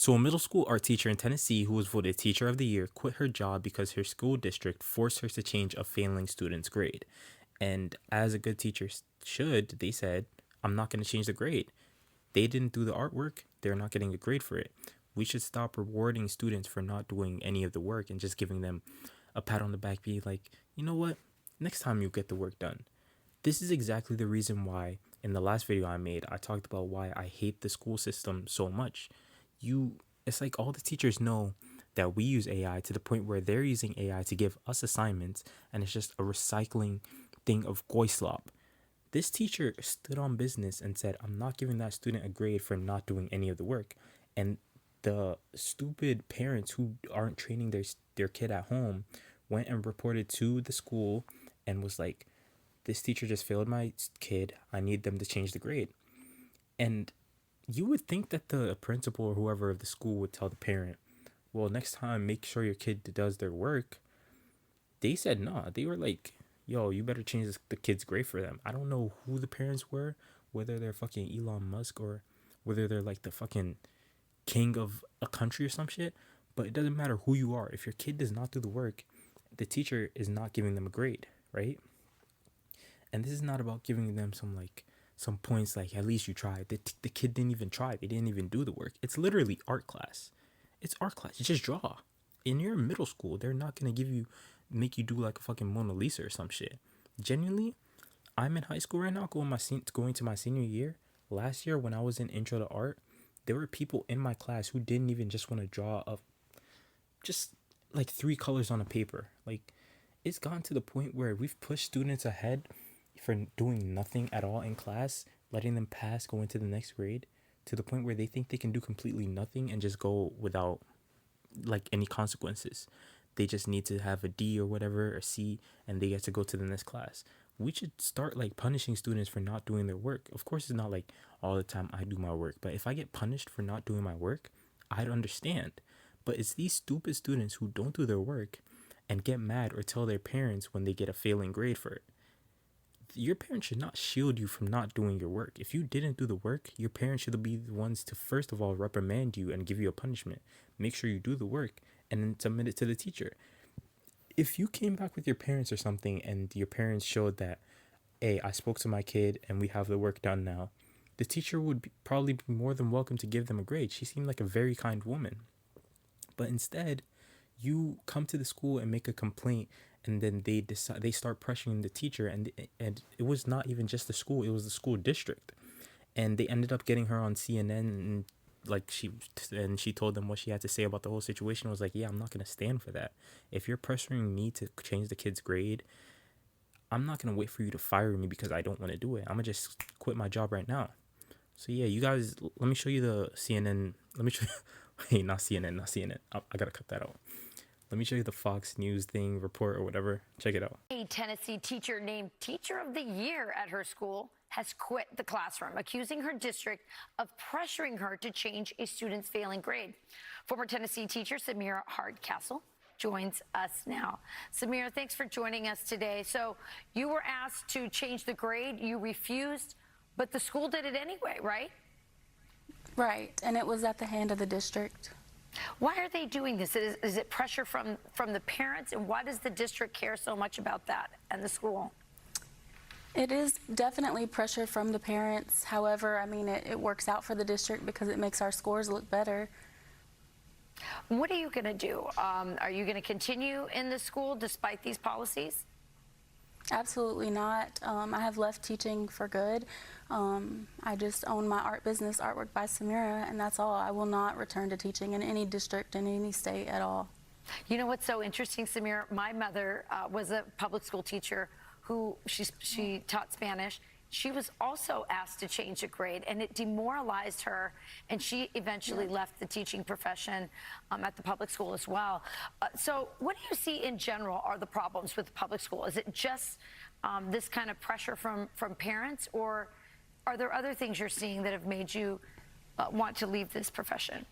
So, a middle school art teacher in Tennessee who was voted Teacher of the Year quit her job because her school district forced her to change a failing student's grade. And as a good teacher should, they said, I'm not going to change the grade. They didn't do the artwork, they're not getting a grade for it. We should stop rewarding students for not doing any of the work and just giving them a pat on the back, be like, you know what? Next time you get the work done. This is exactly the reason why in the last video I made, I talked about why I hate the school system so much. It's like all the teachers know that we use AI to the point where they're using AI to give us assignments, and it's just a recycling thing of goy-slop. This teacher stood on business and said, I'm not giving that student a grade for not doing any of the work. And the stupid parents who aren't training their kid at home went and reported to the school and was like, this teacher just failed my kid. I need them to change the grade. And you would think that the principal or whoever of the school would tell the parent, well, next time, make sure your kid does their work. They said no. They were like, yo, you better change the kid's grade for them. I don't know who the parents were, whether they're fucking Elon Musk or whether they're like the fucking king of a country or some shit. But it doesn't matter who you are. If your kid does not do the work, the teacher is not giving them a grade, right? And this is not about giving them some points like at least you tried. The kid didn't even try. They didn't even do the work. It's literally art class. It's art class. You just draw. In your middle school, they're not gonna make you do like a fucking Mona Lisa or some shit. Genuinely, I'm in high school right now, going to my senior year. Last year when I was in Intro to Art, there were people in my class who didn't even just want to draw just like 3 colors on a paper. Like, it's gotten to the point where we've pushed students ahead for doing nothing at all in class, letting them pass, go into the next grade, to the point where they think they can do completely nothing and just go without like any consequences. They just need to have a D or whatever, or C, and they get to go to the next class. We should start like punishing students for not doing their work. Of course, it's not like all the time I do my work, but if I get punished for not doing my work, I'd understand. But it's these stupid students who don't do their work and get mad or tell their parents when they get a failing grade for it. Your parents should not shield you from not doing your work. If you didn't do the work, your parents should be the ones to first of all reprimand you and give you a punishment. Make sure you do the work and then submit it to the teacher. If you came back with your parents or something and your parents showed that, hey, I spoke to my kid and we have the work done now, the teacher would probably be more than welcome to give them a grade. She seemed like a very kind woman. But instead, you come to the school and make a complaint, and then they start pressuring the teacher, and it was not even just the school, it was the school district. And they ended up getting her on CNN, and like she told them what she had to say about the whole situation. Was like, yeah, I'm not going to stand for that. If you're pressuring me to change the kid's grade, I'm not going to wait for you to fire me because I don't want to do it. I'm going to just quit my job right now. So yeah, you guys, let me show you the CNN. Let me show you, wait, not CNN, not CNN. I gotta cut that out. Let me show you the Fox News thing, report or whatever. Check it out. A Tennessee teacher named Teacher of the Year at her school has quit the classroom, accusing her district of pressuring her to change a student's failing grade. Former Tennessee teacher Samira Hardcastle joins us now. Samira, thanks for joining us today. So you were asked to change the grade, you refused, but the school did it anyway, right? Right, and it was at the hand of the district. Why are they doing this? Is it pressure from the parents, and why does the district care so much about that and the school? It is definitely pressure from the parents. However, I mean, it works out for the district because it makes our scores look better. What are you going to do? Are you going to continue in the school despite these policies? Absolutely not. I have left teaching for good. I just own my art business, Artwork by Samira, and that's all. I will not return to teaching in any district, in any state at all. You know what's so interesting, Samira? My mother was a public school teacher who she taught Spanish. She was also asked to change a grade, and it demoralized her, and she eventually left the teaching profession at the public school as well. So what do you see in general are the problems with the public school? Is it just this kind of pressure from parents, or are there other things you're seeing that have made you want to leave this profession?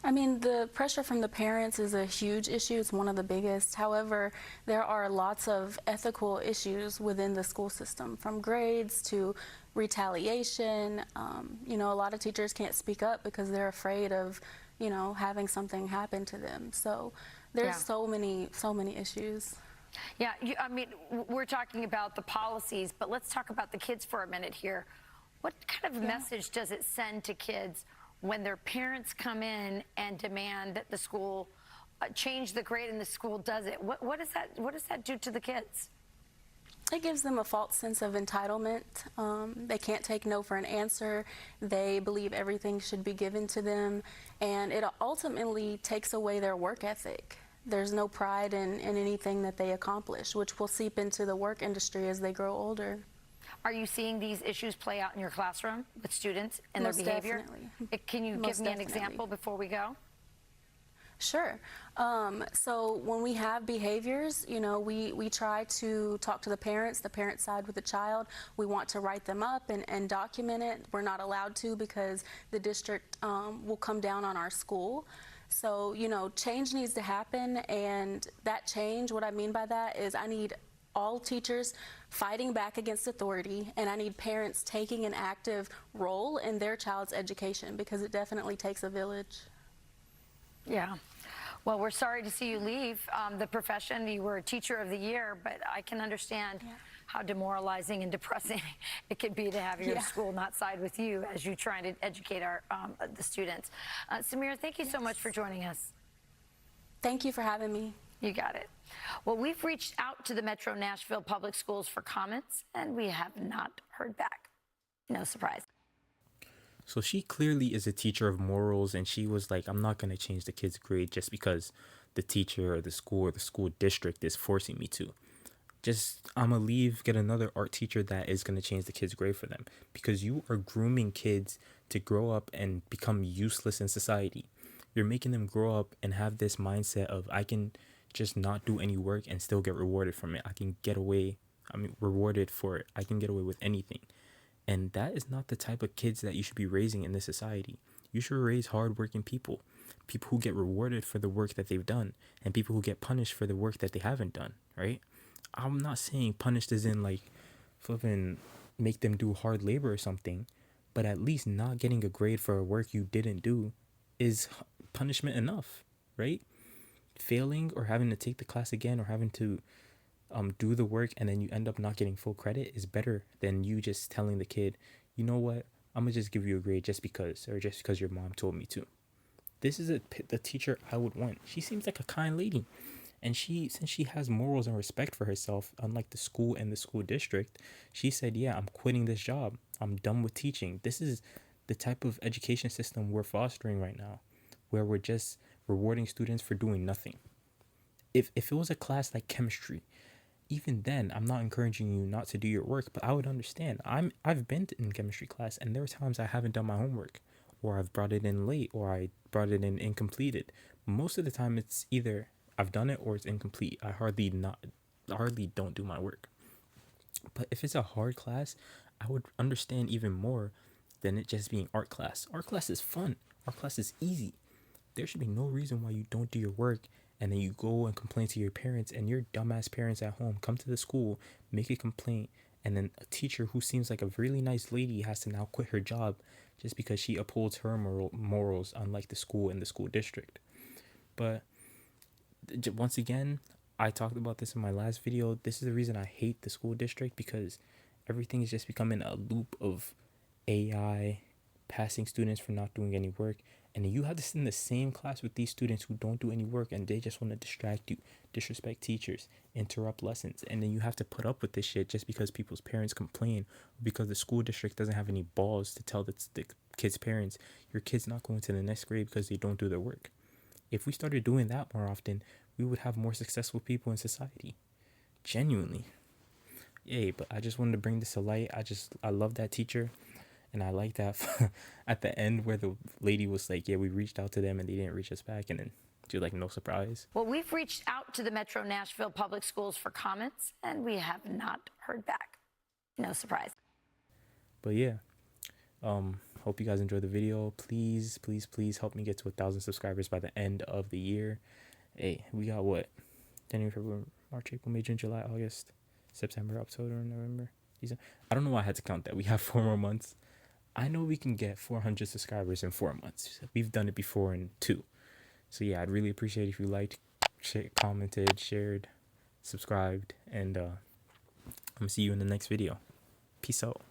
I mean, the pressure from the parents is a huge issue. It's one of the biggest. However, there are lots of ethical issues within the school system, from grades to retaliation. You know, a lot of teachers can't speak up because they're afraid of, you know, having something happen to them. So there's Yeah. so many issues. Yeah, I mean, we're talking about the policies, but let's talk about the kids for a minute here. What kind of message does it send to kids when their parents come in and demand that the school change the grade and the school does it? What does that do to the kids? It gives them a false sense of entitlement. They can't take no for an answer. They believe everything should be given to them, and it ultimately takes away their work ethic. There's no pride in anything that they accomplish, which will seep into the work industry as they grow older. Are you seeing these issues play out in your classroom with students and Most their behavior? definitely. Can you Most give me an definitely. example before we go? Sure. So when we have behaviors, you know, we try to talk to the parent side with the child. We want to write them up and document it. We're not allowed to because the district will come down on our school. So, you know, change needs to happen, and that change, what I mean by that is I need all teachers fighting back against authority, and I need parents taking an active role in their child's education, because it definitely takes a village. Yeah. Well, we're sorry to see you leave the profession. You were a teacher of the year, but I can understand how demoralizing and depressing it could be to have your school not side with you as you try to educate the students. Samira, thank you so much for joining us. Thank you for having me. You got it. Well, we've reached out to the Metro Nashville Public Schools for comments, and we have not heard back. No surprise. So she clearly is a teacher of morals, and she was like, I'm not going to change the kid's grade just because the teacher or the school district is forcing me to. Just, I'm going to leave, get another art teacher that is going to change the kid's grade for them, because you are grooming kids to grow up and become useless in society. You're making them grow up and have this mindset of, I can just not do any work and still get rewarded from it. I can get away, rewarded for it. I can get away with anything. And that is not the type of kids that you should be raising in this society. You should raise hardworking people, people who get rewarded for the work that they've done, and people who get punished for the work that they haven't done, right? I'm not saying punished as in like flipping make them do hard labor or something, but at least not getting a grade for a work you didn't do is punishment enough, right? Failing or having to take the class again or having to do the work and then you end up not getting full credit is better than you just telling the kid, you know what, I'm gonna just give you a grade just because, or just because your mom told me to. This is the teacher I would want. She seems like a kind lady, and since she has morals and respect for herself, unlike the school and the school district, she said, yeah, I'm quitting this job, I'm done with teaching. This is the type of education system we're fostering right now, where we're just rewarding students for doing nothing. If it was a class like chemistry, even then, I'm not encouraging you not to do your work, but I would understand. I've been in chemistry class, and there are times I haven't done my homework, or I've brought it in late, or I brought it in incompleted. Most of the time, it's either I've done it or it's incomplete. I hardly don't do my work. But if it's a hard class, I would understand even more than it just being art class. Art class is fun. Art class is easy. There should be no reason why you don't do your work and then you go and complain to your parents, and your dumbass parents at home come to the school, make a complaint, and then a teacher who seems like a really nice lady has to now quit her job just because she upholds her morals, unlike the school and the school district. But once again, I talked about this in my last video. This is the reason I hate the school district, because everything is just becoming a loop of AI passing students for not doing any work, and you have to sit in the same class with these students who don't do any work and they just want to distract you, disrespect teachers, interrupt lessons, and then you have to put up with this shit just because people's parents complain, because the school district doesn't have any balls to tell the kids' parents, your kid's not going to the next grade because they don't do their work. If we started doing that more often, we would have more successful people in society. Genuinely. Yay, but I just wanted to bring this to light. I love that teacher. And I like that at the end where the lady was like, yeah, we reached out to them and they didn't reach us back. And then she was like, no surprise. Well, we've reached out to the Metro Nashville Public Schools for comments, and we have not heard back. No surprise. But yeah, hope you guys enjoyed the video. Please, please, please help me get to 1,000 subscribers by the end of the year. Hey, we got what? January, February, March, April, May, June, July, August, September, October, November. I don't know why I had to count that. We have 4 more months. I know we can get 400 subscribers in 4 months. We've done it before in 2. So yeah, I'd really appreciate if you liked, commented, shared, subscribed, and I'm gonna see you in the next video. Peace out.